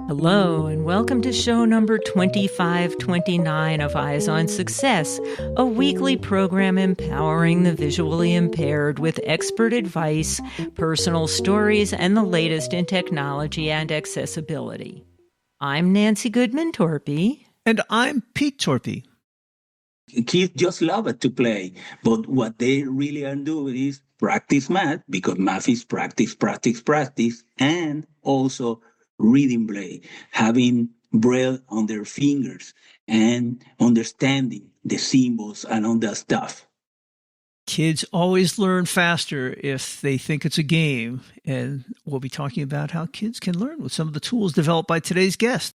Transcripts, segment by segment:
Hello, and welcome to show number 2529 of Eyes on Success, a weekly program empowering the visually impaired with expert advice, personal stories, and the latest in technology and accessibility. I'm Nancy Goodman Torpey. And I'm Pete Torpey. Kids just love it to play, but what they really are doing is practice math, because math is practice, and also reading Braille, having Braille on their fingers and understanding the symbols and all that stuff. Kids always learn faster if they think it's a game, and we'll be talking about how kids can learn with some of the tools developed by today's guest.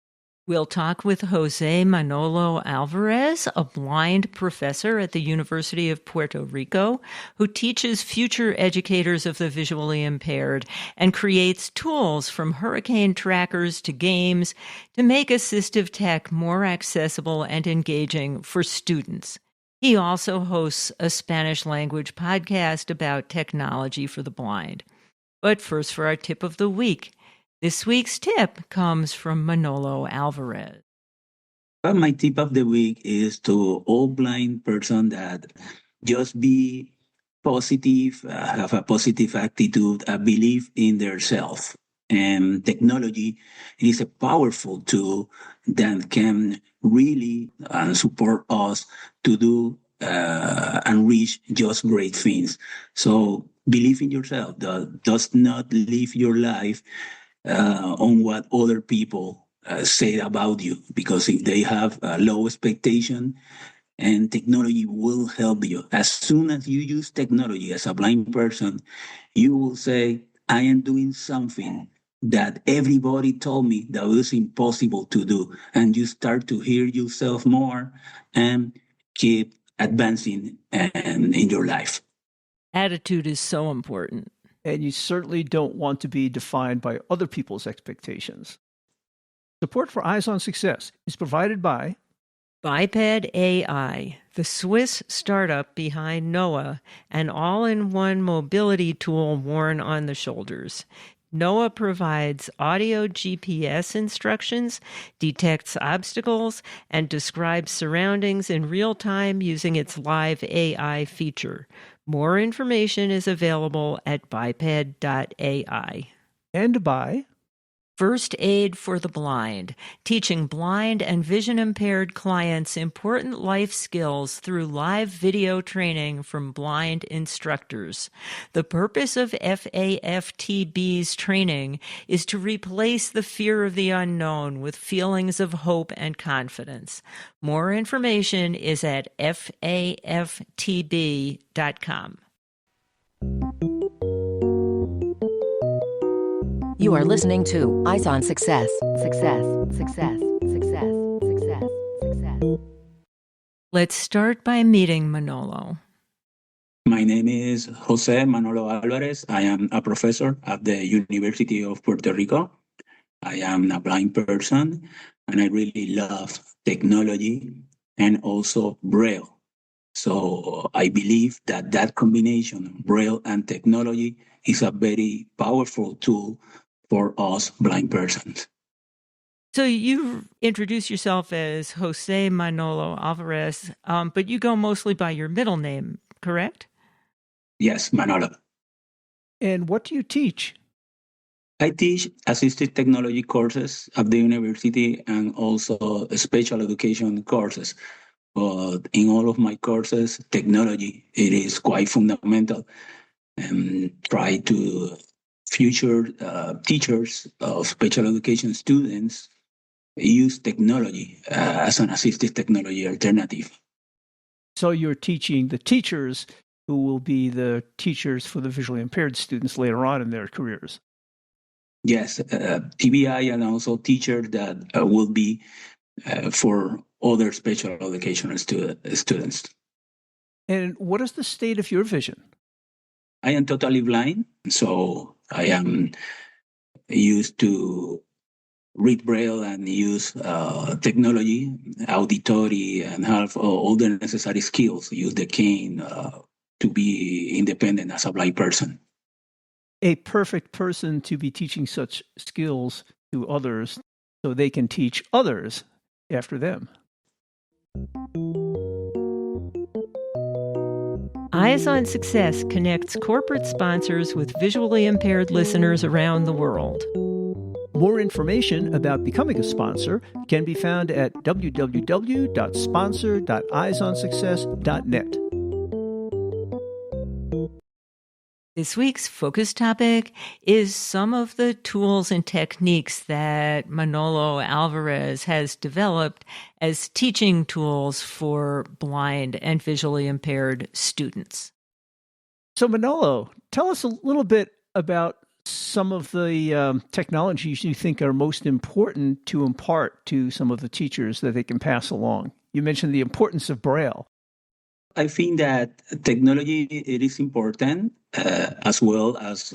We'll talk with Jose Manolo Alvarez, a blind professor at the University of Puerto Rico, who teaches future educators of the visually impaired and creates tools from hurricane trackers to games to make assistive tech more accessible and engaging for students. He also hosts a Spanish language podcast about technology for the blind. But first, for our tip of the week. This week's tip comes from Manolo Alvarez. My tip of the week is to all blind person that just be positive, have a positive attitude, believe in themselves. And technology is a powerful tool that can really support us to do and reach just great things. So believe in yourself. Does not live your life on what other people say about you, because if they have a low expectation, and technology will help you. As soon as you use technology as a blind person, you will say, I am doing something that everybody told me that was impossible to do. And you start to hear yourself more and keep advancing in your life. Attitude is so important. And you certainly don't want to be defined by other people's expectations. Support for Eyes on Success is provided by Biped AI, the Swiss startup behind Noah, an all-in-one mobility tool worn on the shoulders. Noah provides audio GPS instructions, detects obstacles, and describes surroundings in real time using its live AI feature. More information is available at biped.ai. And by First Aid for the Blind, teaching blind and vision-impaired clients important life skills through live video training from blind instructors. The purpose of FAFTB's training is to replace the fear of the unknown with feelings of hope and confidence. More information is at faftb.com. You are listening to Eyes on Success. Success, success, success, success, success. Let's start by meeting Manolo. My name is Jose Manolo Alvarez. I am a professor at the University of Puerto Rico. I am a blind person, and I really love technology and also Braille. So I believe that combination, Braille and technology, is a very powerful tool for us blind persons. So you introduce yourself as Jose Manolo Alvarez, but you go mostly by your middle name, correct? Yes, Manolo. And what do you teach? I teach assistive technology courses at the university and also special education courses. But in all of my courses, technology, it is quite fundamental. And try to future teachers of special education students use technology as an assistive technology alternative. So you're teaching the teachers who will be the teachers for the visually impaired students later on in their careers. Yes, TBI and also teachers that will be for other special educational students. And what is the state of your vision? I am totally blind, so I am used to read Braille and use technology, auditory, and have all the necessary skills, use the cane to be independent as a blind person. a perfect person to be teaching such skills to others so they can teach others after them. Eyes on Success connects corporate sponsors with visually impaired listeners around the world. More information about becoming a sponsor can be found at www.sponsor.eyesonsuccess.net. This week's focus topic is some of the tools and techniques that Manolo Alvarez has developed as teaching tools for blind and visually impaired students. So Manolo, tell us a little bit about some of the technologies you think are most important to impart to some of the teachers that they can pass along. You mentioned the importance of Braille. I think that technology, it is important, as well as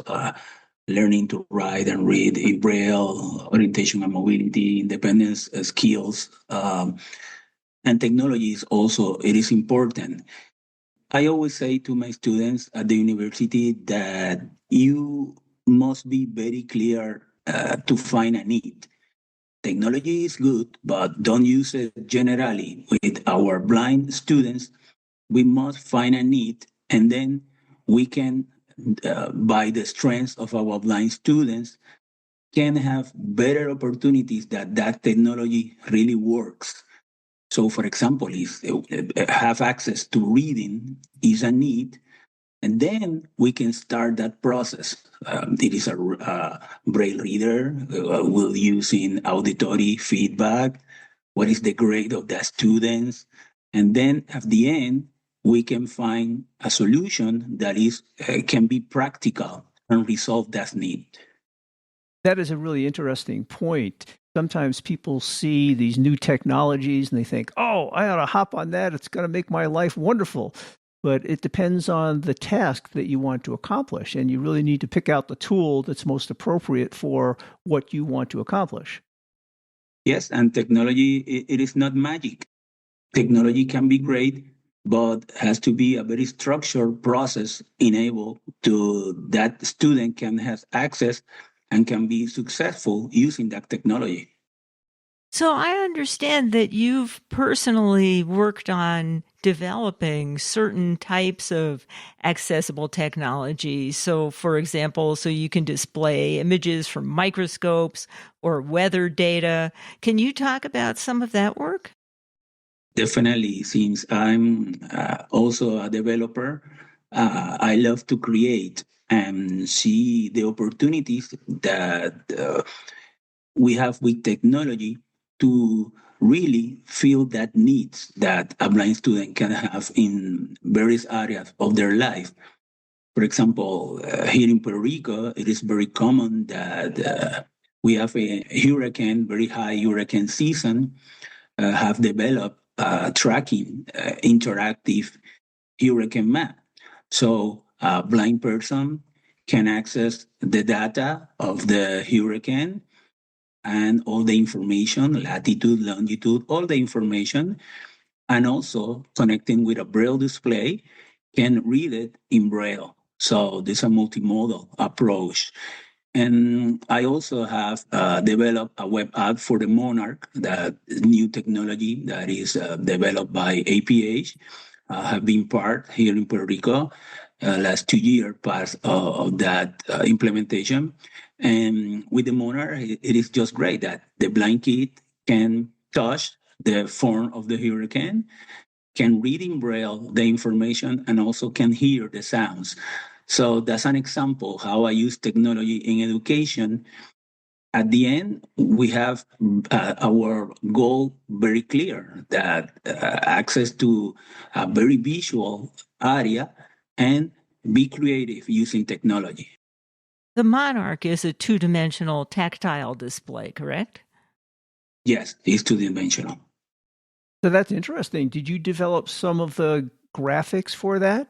learning to write and read in Braille, orientation and mobility, independence skills, and technology is also, it is important. I always say to my students at the university that you must be very clear to find a need. Technology is good, but don't use it generally. With our blind students, we must find a need, and then we can, by the strength of our blind students, can have better opportunities that technology really works. So, for example, if have access to reading is a need, and then we can start that process. It is a Braille reader. We'll use in auditory feedback. What is the grade of the students? And then at the end, we can find a solution that is can be practical and resolve that need. That is a really interesting point. Sometimes people see these new technologies and they think, oh, I ought to hop on that. It's going to make my life wonderful. But it depends on the task that you want to accomplish. And you really need to pick out the tool that's most appropriate for what you want to accomplish. Yes, and technology, it is not magic. Technology can be great, but has to be a very structured process enabled to that student can have access and can be successful using that technology. So I understand that you've personally worked on developing certain types of accessible technology. So, for example, so you can display images from microscopes or weather data. Can you talk about some of that work? Definitely, since I'm also a developer, I love to create and see the opportunities that we have with technology to really fill that needs that a blind student can have in various areas of their life. For example, here in Puerto Rico, it is very common that we have a hurricane, very high hurricane season, have developed tracking interactive hurricane map. So a blind person can access the data of the hurricane and all the information, latitude, longitude, all the information, and also connecting with a Braille display can read it in Braille. So this is a multimodal approach. And I also have developed a web app for the Monarch, that new technology that is developed by APH. Have been part here in Puerto Rico last 2 years, part of that implementation. And with the Monarch, it is just great that the blind kid can touch the form of the hurricane, can read in Braille the information, and also can hear the sounds. So that's an example how I use technology in education. At the end, we have our goal very clear, that access to a very visual area and be creative using technology. The Monarch is a two-dimensional tactile display, correct? Yes, it's two-dimensional. So that's interesting. Did you develop some of the graphics for that?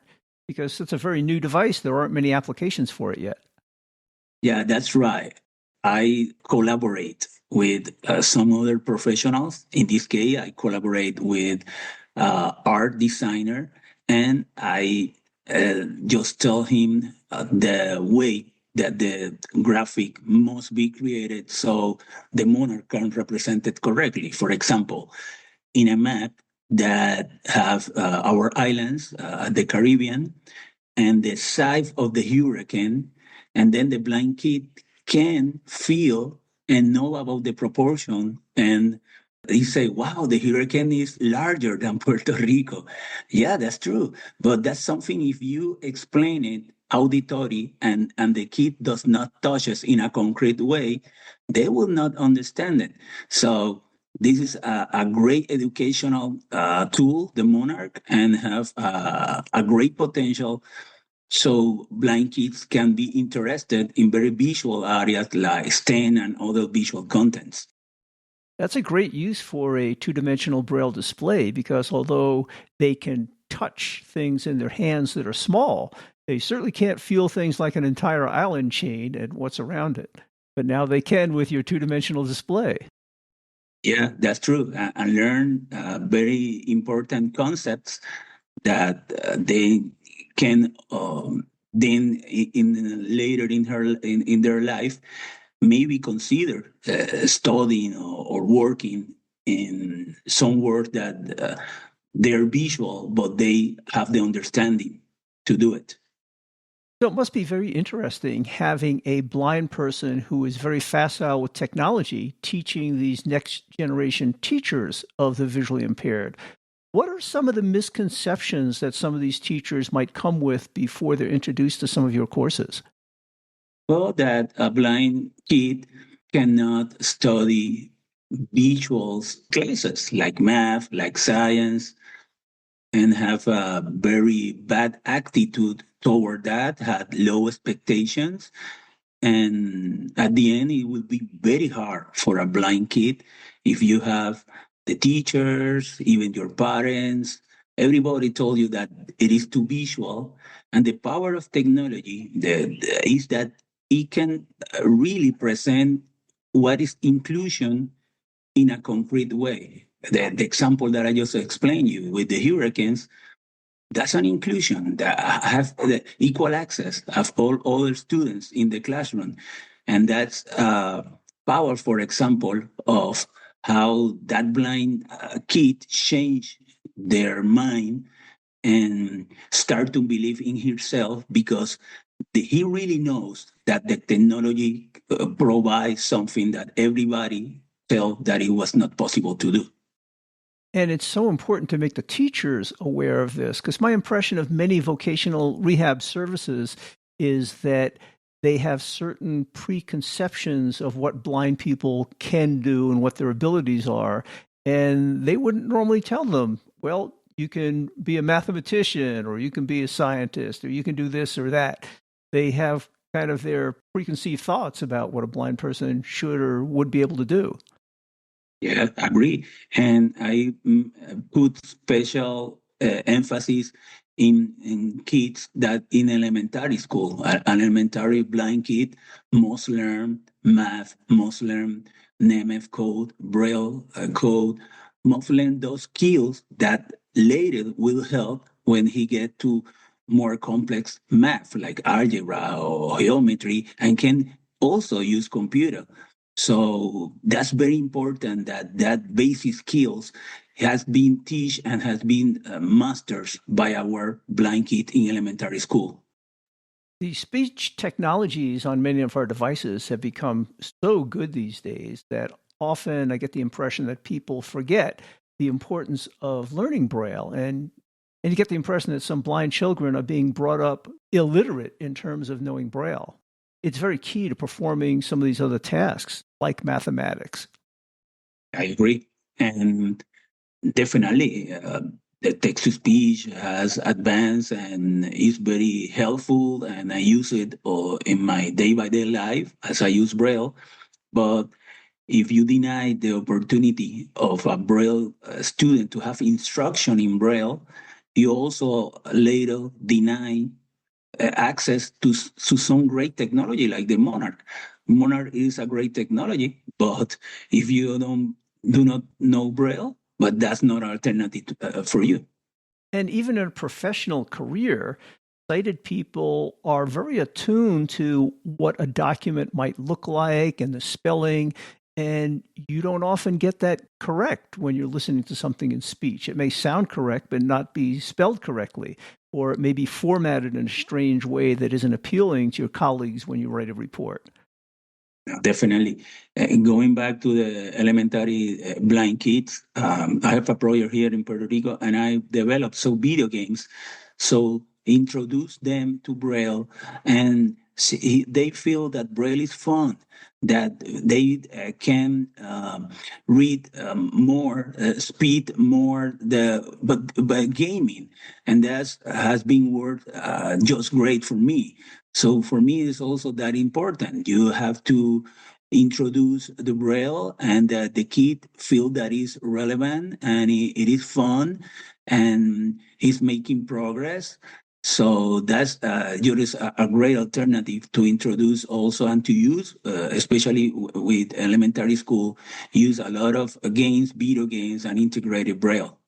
Because it's a very new device. There aren't many applications for it yet. Yeah, that's right. I collaborate with some other professionals. In this case, I collaborate with art designer, and I just tell him the way that the graphic must be created so the monarch can represent it correctly. For example, in a map that have our islands, the Caribbean, and the side of the hurricane, and then the blind kid can feel and know about the proportion, and he say, wow, the hurricane is larger than Puerto Rico. Yeah, that's true. But that's something, if you explain it auditory and the kid does not touch us in a concrete way, they will not understand it. So this is a great educational tool, the Monarch, and have a great potential so blind kids can be interested in very visual areas like STEM and other visual contents. That's a great use for a two-dimensional Braille display because although they can touch things in their hands that are small, they certainly can't feel things like an entire island chain and what's around it. But now they can with your two-dimensional display. Yeah, that's true. And learn very important concepts that they can then later in their life maybe consider studying or working in some work that they're visual, but they have the understanding to do it. So it must be very interesting having a blind person who is very facile with technology teaching these next generation teachers of the visually impaired. What are some of the misconceptions that some of these teachers might come with before they're introduced to some of your courses? Well, that a blind kid cannot study visuals classes like math, like science, and have a very bad attitude toward that, had low expectations. And at the end, it will be very hard for a blind kid if you have the teachers, even your parents, everybody told you that it is too visual. And the power of technology is that it can really present what is inclusion in a concrete way. The example that I just explained you with the hurricanes, that's an inclusion that have the equal access of all other students in the classroom. And that's power, for example, of how that blind kid change their mind and start to believe in himself because he really knows that the technology provides something that everybody felt that it was not possible to do. And it's so important to make the teachers aware of this because my impression of many vocational rehab services is that they have certain preconceptions of what blind people can do and what their abilities are. And they wouldn't normally tell them, well, you can be a mathematician or you can be a scientist or you can do this or that. They have kind of their preconceived thoughts about what a blind person should or would be able to do. Yeah, I agree. And I put special emphasis in kids that in elementary school, an elementary blind kid must learn math, must learn NMF code, Braille code, must learn those skills that later will help when he get to more complex math like algebra or geometry and can also use computer. So that's very important that basic skills has been taught and has been mastered by our blind kid in elementary school. The speech technologies on many of our devices have become so good these days that often I get the impression that people forget the importance of learning Braille. And you get the impression that some blind children are being brought up illiterate in terms of knowing Braille. It's very key to performing some of these other tasks, like mathematics. I agree. And definitely, the text to speech has advanced and is very helpful. And I use it in my day by day life as I use Braille. But if you deny the opportunity of a Braille student to have instruction in Braille, you also later deny access to some great technology like the Monarch. Monarch is a great technology, but if you do not know Braille, but that's not an alternative for you. And even in a professional career, sighted people are very attuned to what a document might look like and the spelling. And you don't often get that correct when you're listening to something in speech. It may sound correct, but not be spelled correctly, or it may be formatted in a strange way that isn't appealing to your colleagues when you write a report. Definitely. Going back to the elementary blind kids, I have a project here in Puerto Rico, and I developed video games. So introduce them to Braille, and they feel that Braille is fun, that they can read more, speed more, but by gaming, and that has been worked just great for me. So for me, it's also that important. You have to introduce the Braille, and the kid feel that is relevant and it is fun and he's making progress. So that's just a great alternative to introduce also and to use, especially with elementary school, use a lot of games, video games, and integrated Braille.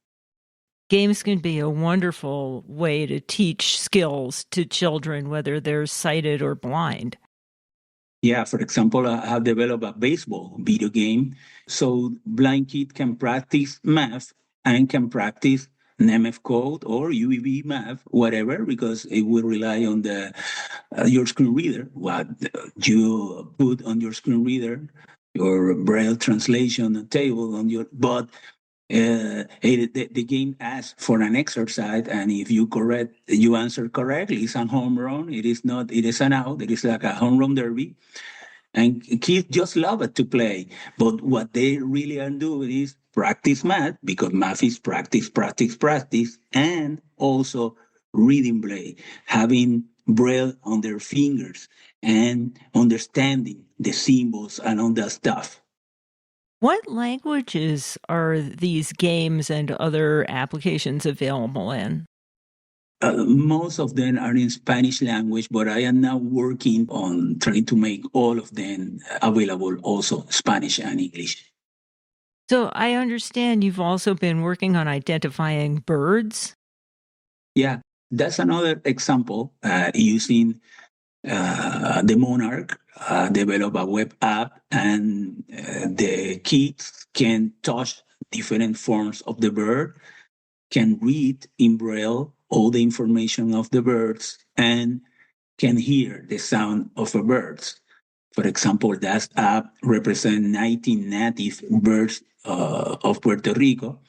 Games can be a wonderful way to teach skills to children, whether they're sighted or blind. Yeah, for example, I have developed a baseball video game so blind kid can practice math and can practice NMF code or UEB math, whatever, because it will rely on the your screen reader, what you put on your screen reader, your Braille translation table on your, but the game asks for an exercise, and if you answer correctly, it's a home run. It is not. It is an out. It is like a home run derby, and kids just love it to play. But what they really are doing is practice math, because math is practice, practice, practice, and also reading Braille, having Braille on their fingers and understanding the symbols and all that stuff. What languages are these games and other applications available in? Most of them are in Spanish language, but I am now working on trying to make all of them available also Spanish and English. So I understand you've also been working on identifying birds. Yeah, that's another example using the Monarch, develop a web app, and the kids can touch different forms of the bird, can read in Braille all the information of the birds, and can hear the sound of a bird. For example, that app represents 19 native birds of Puerto Rico,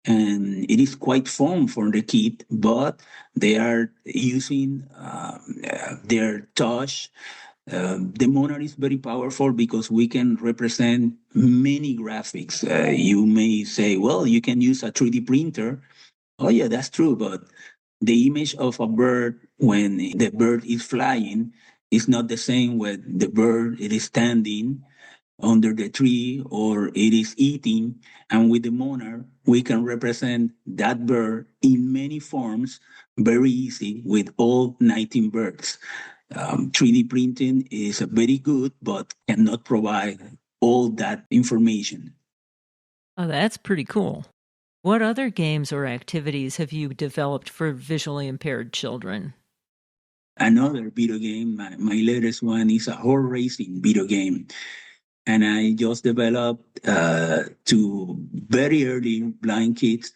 and it is quite fun for the kid, but they are using their touch. The Monarch is very powerful because we can represent many graphics. You may say, well, you can use a 3D printer. Oh, yeah, that's true. But the image of a bird when the bird is flying is not the same when the bird it is standing under the tree or it is eating. And with the Monarch, we can represent that bird in many forms very easy with all 19 birds. 3D printing is very good, but cannot provide all that information. Oh, that's pretty cool. What other games or activities have you developed for visually impaired children? Another video game, my latest one is a horse racing video game. And I just developed to very early blind kids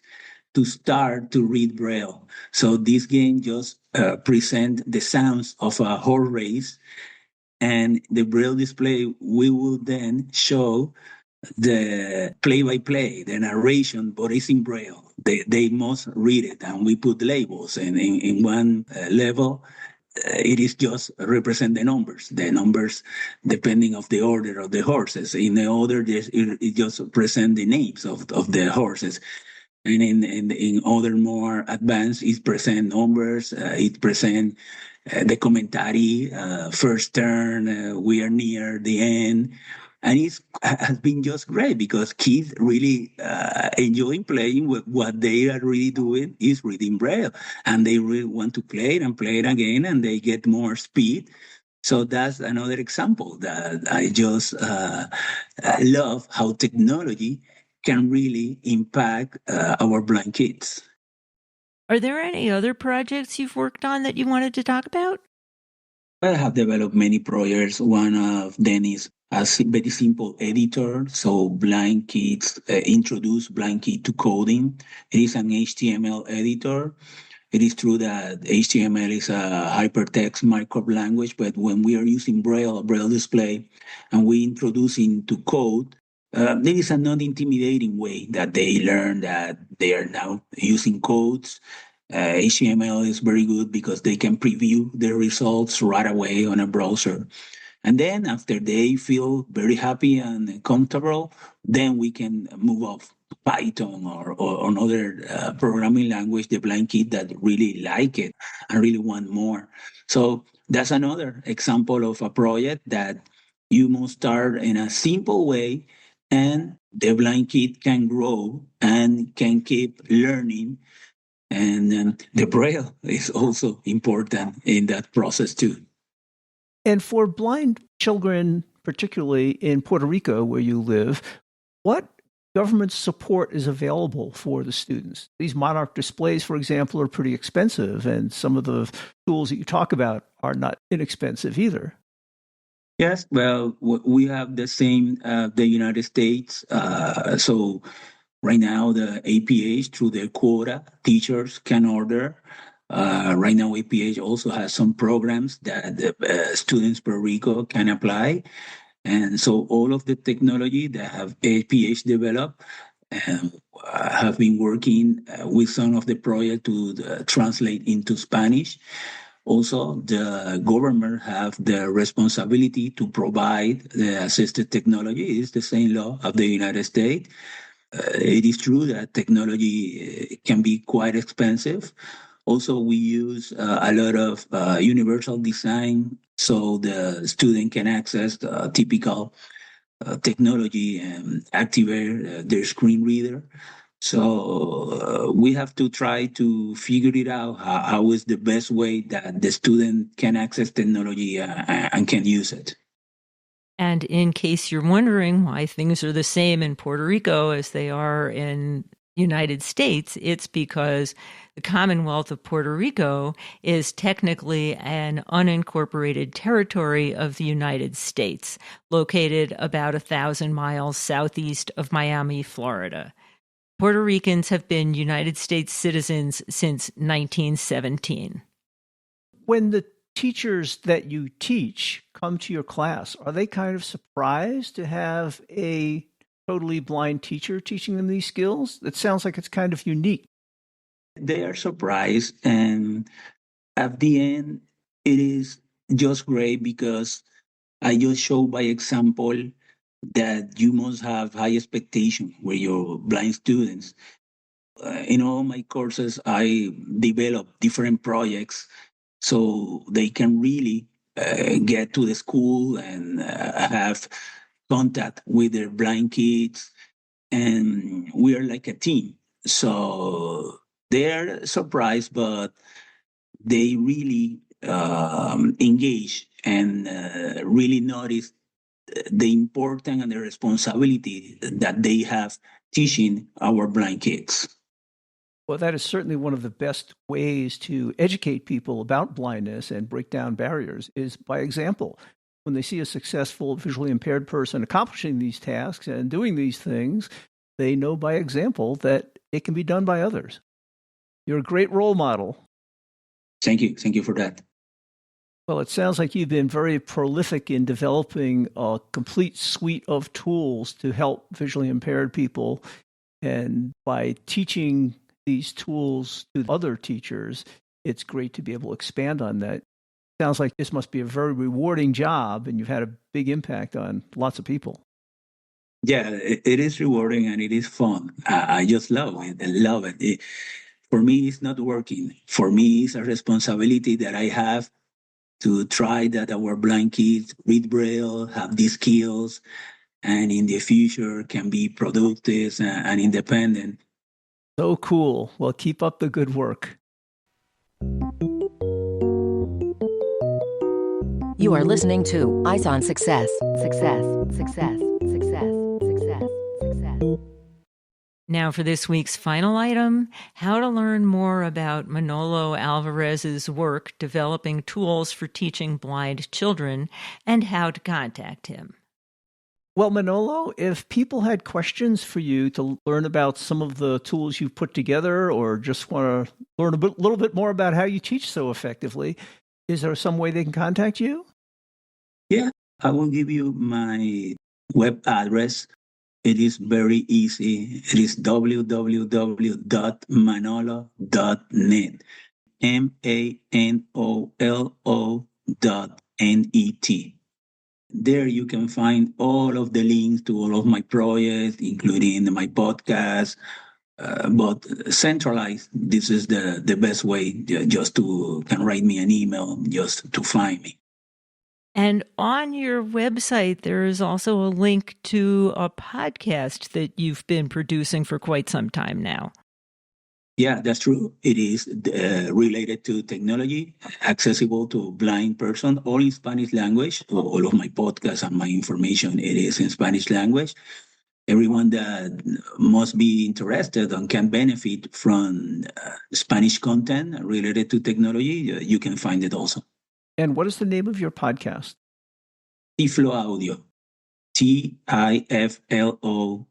to start to read Braille. So this game just present the sounds of a horse race, and the Braille display we will then show the play-by-play, the narration, but it's in Braille. They must read it, and we put labels. And in one level, it is just represent the numbers. The numbers depending of the order of the horses. In the other, it just present the names of the horses. And in other more advanced, it present numbers. It present the commentary, first turn, we are near the end. And it has been just great because kids really enjoying playing with what they are really doing is reading Braille. And they really want to play it and play it again, and they get more speed. So that's another example that I just love how technology can really impact our blind kids. Are there any other projects you've worked on that you wanted to talk about? I have developed many projects. One of them is a very simple editor. So blind kids introduce blind kid to coding. It is an HTML editor. It is true that HTML is a hypertext markup language, but when we are using Braille, a Braille display, and we introduce into code, there is a non-intimidating way that they learn that they are now using codes. HTML is very good because they can preview the results right away on a browser. And then after they feel very happy and comfortable, then we can move off to Python or another programming language, the blind kid that really like it and really want more. So that's another example of a project that you must start in a simple way, and the blind kid can grow and can keep learning. And the Braille is also important in that process too. And for blind children, particularly in Puerto Rico, where you live, what government support is available for the students? These Monarch displays, for example, are pretty expensive, and some of the tools that you talk about are not inexpensive either. Yes, well, we have the same, the United States. So right now, the APH, through their quota, teachers can order. Right now, APH also has some programs that the students Puerto Rico can apply. And so all of the technology that have APH developed have been working with some of the project to translate into Spanish. Also, the government have the responsibility to provide the assistive technology. It is the same law of the United States. It is true that technology can be quite expensive. Also, we use a lot of universal design so the student can access the typical technology and activate their screen reader. So we have to try to figure it out how is the best way that the student can access technology and can use it. And in case you're wondering why things are the same in Puerto Rico as they are in United States, it's because the Commonwealth of Puerto Rico is technically an unincorporated territory of the United States, located about 1,000 miles southeast of Miami, Florida. Puerto Ricans have been United States citizens since 1917. When the teachers that you teach come to your class, are they kind of surprised to have a totally blind teacher teaching them these skills? It sounds like it's kind of unique. They are surprised, and at the end, it is just great because I just show by example that you must have high expectation with your blind students. In all my courses, I develop different projects so they can really get to the school and have contact with their blind kids. And we are like a team. So they're surprised, but they really engage and really notice the importance and the responsibility that they have teaching our blind kids. Well, that is certainly one of the best ways to educate people about blindness and break down barriers is by example. When they see a successful visually impaired person accomplishing these tasks and doing these things, they know by example that it can be done by others. You're a great role model. Thank you. Thank you for that. Well, it sounds like you've been very prolific in developing a complete suite of tools to help visually impaired people. And by teaching these tools to other teachers, it's great to be able to expand on that. Sounds like this must be a very rewarding job, and you've had a big impact on lots of people. Yeah, it is rewarding and it is fun. I just love it. I love it. For me, it's not working. For me, it's a responsibility that I have to try that our blind kids read Braille, have these skills, and in the future can be productive and independent. So cool. Well, keep up the good work. You are listening to Eyes on Success. Success, success, success, success, success. Now for this week's final item, how to learn more about Manolo Alvarez's work developing tools for teaching blind children and how to contact him. Well, Manolo, if people had questions for you to learn about some of the tools you've put together or just want to learn a little bit more about how you teach so effectively, is there some way they can contact you? Yeah, I will give you my web address. It is very easy. It is www.manolo.net. MANOLO.net. There you can find all of the links to all of my projects, including my podcast. But centralized, this is the best way just to can write me an email just to find me. And on your website, there is also a link to a podcast that you've been producing for quite some time now. Yeah, that's true. It is related to technology, accessible to blind person, all in Spanish language. All of my podcasts and my information, it is in Spanish language. Everyone that must be interested and can benefit from Spanish content related to technology, you can find it also. And what is the name of your podcast? Tiflo Audio. TIFLO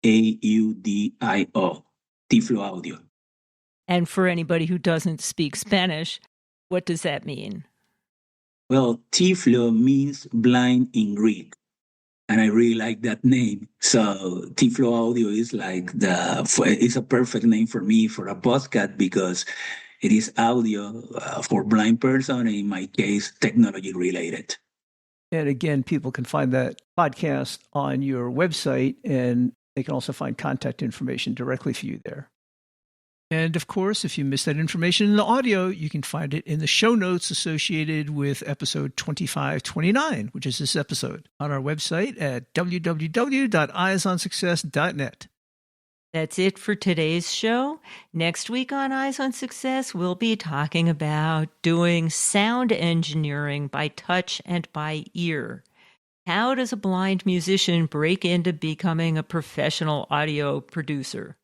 AUDIO. Tiflo Audio. And for anybody who doesn't speak Spanish, what does that mean? Well, Tiflo means blind in Greek. And I really like that name. So Tiflo Audio is it's a perfect name for me for a podcast because it is audio for blind person, and in my case, technology related. And again, people can find that podcast on your website, and they can also find contact information directly for you there. And of course, if you missed that information in the audio, you can find it in the show notes associated with episode 2529, which is this episode, on our website at www.eyesonsuccess.net. That's it for today's show. Next week on Eyes on Success, we'll be talking about doing sound engineering by touch and by ear. How does a blind musician break into becoming a professional audio producer?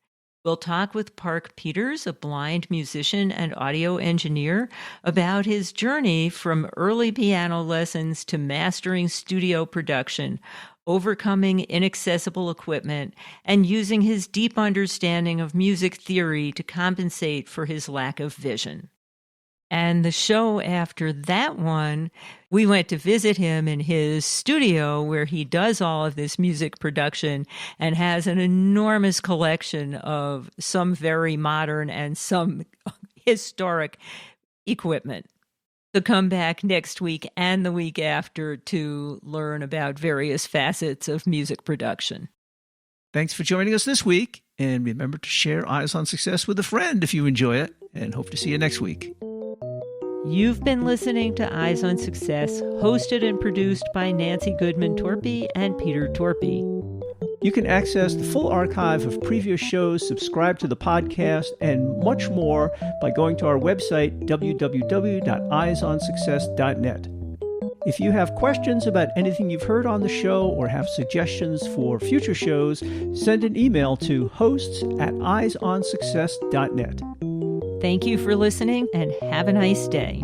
We'll talk with Park Peters, a blind musician and audio engineer, about his journey from early piano lessons to mastering studio production, overcoming inaccessible equipment, and using his deep understanding of music theory to compensate for his lack of vision. And the show after that one, we went to visit him in his studio where he does all of this music production and has an enormous collection of some very modern and some historic equipment. So come back next week and the week after to learn about various facets of music production. Thanks for joining us this week. And remember to share Eyes on Success with a friend if you enjoy it. And hope to see you next week. You've been listening to Eyes on Success, hosted and produced by Nancy Torpey and Peter Torpey. You can access the full archive of previous shows, subscribe to the podcast, and much more by going to our website, www.eyesonsuccess.net. If you have questions about anything you've heard on the show or have suggestions for future shows, send an email to hosts@eyesonsuccess.net. Thank you for listening and have a nice day.